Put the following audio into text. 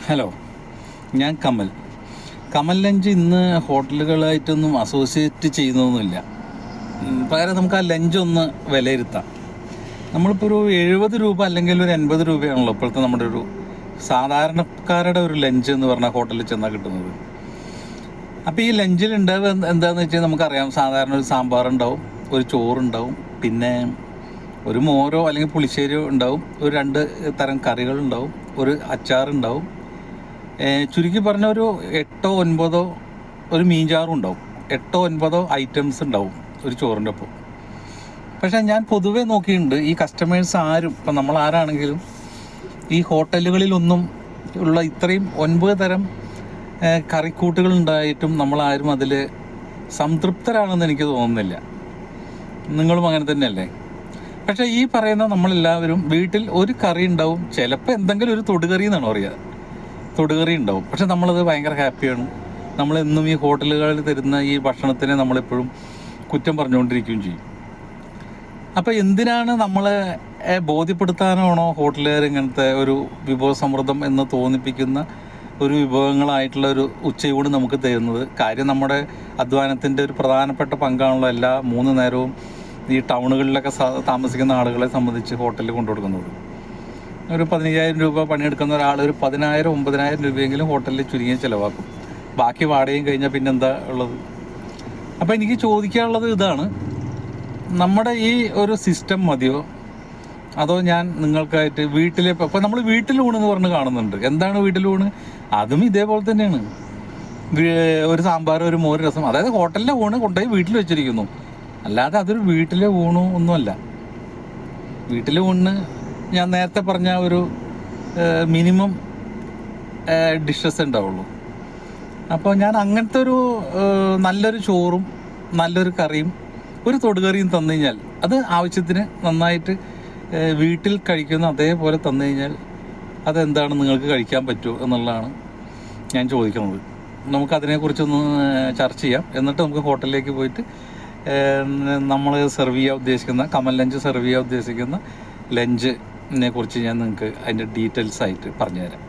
Hello, ഞാൻ Kamal lunch ഇന്ന് ഹോട്ടലുകളായിട്ടൊന്നും associate ചെയ്യുന്നൊന്നുമില്ല. പകരം നമുക്ക് ആ ലഞ്ചൊന്ന് വിലയിരുത്താം. നമ്മളിപ്പോൾ ഒരു 70 രൂപ അല്ലെങ്കിൽ ഒരു 80 രൂപയാണല്ലോ ഇപ്പോഴത്തെ നമ്മുടെ ഒരു സാധാരണക്കാരുടെ ഒരു ലഞ്ച് എന്ന് പറഞ്ഞാൽ ഹോട്ടലിൽ ചെന്നാൽ കിട്ടുന്നത്. അപ്പോൾ ഈ ലഞ്ചിൽ ഉണ്ടാവുക എന്താണെന്ന് വെച്ചാൽ നമുക്കറിയാം, സാധാരണ ഒരു സാമ്പാറുണ്ടാവും, ഒരു ചോറുണ്ടാവും, പിന്നെ ഒരു മോരോ അല്ലെങ്കിൽ പുളിശ്ശേരിയോ ഉണ്ടാവും, ഒരു 2 തരം കറികളുണ്ടാവും, ഒരു അച്ചാറുണ്ടാവും, ചുരുക്കി പറഞ്ഞ ഒരു 8-9 ഒരു മീൻചാറും ഉണ്ടാവും. 8-9 ഐറ്റംസ് ഉണ്ടാവും ഒരു ചോറിൻ്റെ ഒപ്പം. പക്ഷേ ഞാൻ പൊതുവേ നോക്കിയിട്ടുണ്ട്, ഈ കസ്റ്റമേഴ്സ് ആരും, ഇപ്പം നമ്മൾ ആരാണെങ്കിലും ഈ ഹോട്ടലുകളിലൊന്നും ഉള്ള ഇത്രയും 9 തരം കറിക്കൂട്ടുകൾ ഉണ്ടായിട്ടും നമ്മളാരും അതിൽ സംതൃപ്തരാണെന്ന് എനിക്ക് തോന്നുന്നില്ല. നിങ്ങളും അങ്ങനെ തന്നെയല്ലേ? പക്ഷേ ഈ പറയുന്ന നമ്മളെല്ലാവരും വീട്ടിൽ ഒരു കറി ഉണ്ടാവും, ചിലപ്പോൾ എന്തെങ്കിലും ഒരു തൊടുകറി എന്നാണ് പറയുക, തൊടുകറി ഉണ്ടാവും. പക്ഷെ നമ്മളത് ഭയങ്കര ഹാപ്പിയാണ്. നമ്മളെന്നും ഈ ഹോട്ടലുകളിൽ തരുന്ന ഈ ഭക്ഷണത്തിനെ നമ്മളെപ്പോഴും കുറ്റം പറഞ്ഞുകൊണ്ടിരിക്കുകയും ചെയ്യും. അപ്പോൾ എന്തിനാണ് നമ്മളെ ബോധ്യപ്പെടുത്താനാണോ ഹോട്ടലുകാർ ഇങ്ങനത്തെ ഒരു വിഭവസമൃദ്ധം എന്ന് തോന്നിപ്പിക്കുന്ന ഒരു വിഭവങ്ങളായിട്ടുള്ള ഒരു ഉച്ചയൂണ് നമുക്ക് തരുന്നത്? കാര്യം നമ്മുടെ അധ്വാനത്തിൻ്റെ ഒരു പ്രധാനപ്പെട്ട പങ്കാണല്ലോ എല്ലാ 3 നേരവും ഈ ടൗണുകളിലൊക്കെ താമസിക്കുന്ന ആളുകളെ സംബന്ധിച്ച് ഹോട്ടലിൽ കൊണ്ടുകൊടുക്കുന്നത്. ഒരു 15,000 രൂപ പണിയെടുക്കുന്ന ഒരാൾ ഒരു 10,000-9,000 രൂപയെങ്കിലും ഹോട്ടലിൽ ചുരുങ്ങിയ ചിലവാക്കും. ബാക്കി വാടകയും കഴിഞ്ഞാൽ പിന്നെന്താ ഉള്ളത്? അപ്പോൾ എനിക്ക് ചോദിക്കാനുള്ളത് ഇതാണ്, നമ്മുടെ ഈ ഒരു സിസ്റ്റം മതിയോ, അതോ ഞാൻ നിങ്ങൾക്കായിട്ട് വീട്ടിലെ, ഇപ്പോൾ നമ്മൾ വീട്ടിലൂണെന്ന് പറഞ്ഞ് കാണുന്നുണ്ട്. എന്താണ് വീട്ടിലൂണ്? അതും ഇതേപോലെ തന്നെയാണ്. ഒരു സാമ്പാർ, ഒരു മോര്, രസം, അതായത് ഹോട്ടലിലെ ഊണ് കൊണ്ടുപോയി വീട്ടിൽ വെച്ചിരിക്കുന്നു. അല്ലാതെ അതൊരു വീട്ടിലെ ഊണോ ഒന്നുമല്ല. വീട്ടിലെ ഊണിന് ഞാൻ നേരത്തെ പറഞ്ഞ ഒരു മിനിമം ഡിഷസ് ഉണ്ടാവുള്ളൂ. അപ്പോൾ ഞാൻ അങ്ങനത്തെ ഒരു നല്ലൊരു ചോറും നല്ലൊരു കറിയും ഒരു തൊടുകറിയും തന്നു കഴിഞ്ഞാൽ, അത് ആവശ്യത്തിന് നന്നായിട്ട് വീട്ടിൽ കഴിക്കുന്ന അതേപോലെ തന്നു കഴിഞ്ഞാൽ അതെന്താണ് നിങ്ങൾക്ക് കഴിക്കാൻ പറ്റുമോ എന്നുള്ളതാണ് ഞാൻ ചോദിക്കുന്നത്. നമുക്കതിനെക്കുറിച്ചൊന്ന് ചർച്ച ചെയ്യാം. എന്നിട്ട് നമുക്ക് ഹോട്ടലിലേക്ക് പോയിട്ട് നമ്മൾ സെർവ് ചെയ്യാൻ ഉദ്ദേശിക്കുന്ന, കമൽ ലഞ്ച് സെർവ് ചെയ്യാൻ ഉദ്ദേശിക്കുന്ന ലഞ്ചിനെ കുറിച്ച് ഞാൻ നിങ്ങൾക്ക് അതിൻ്റെ ഡീറ്റെയിൽസ് ആയിട്ട് പറഞ്ഞുതരാം.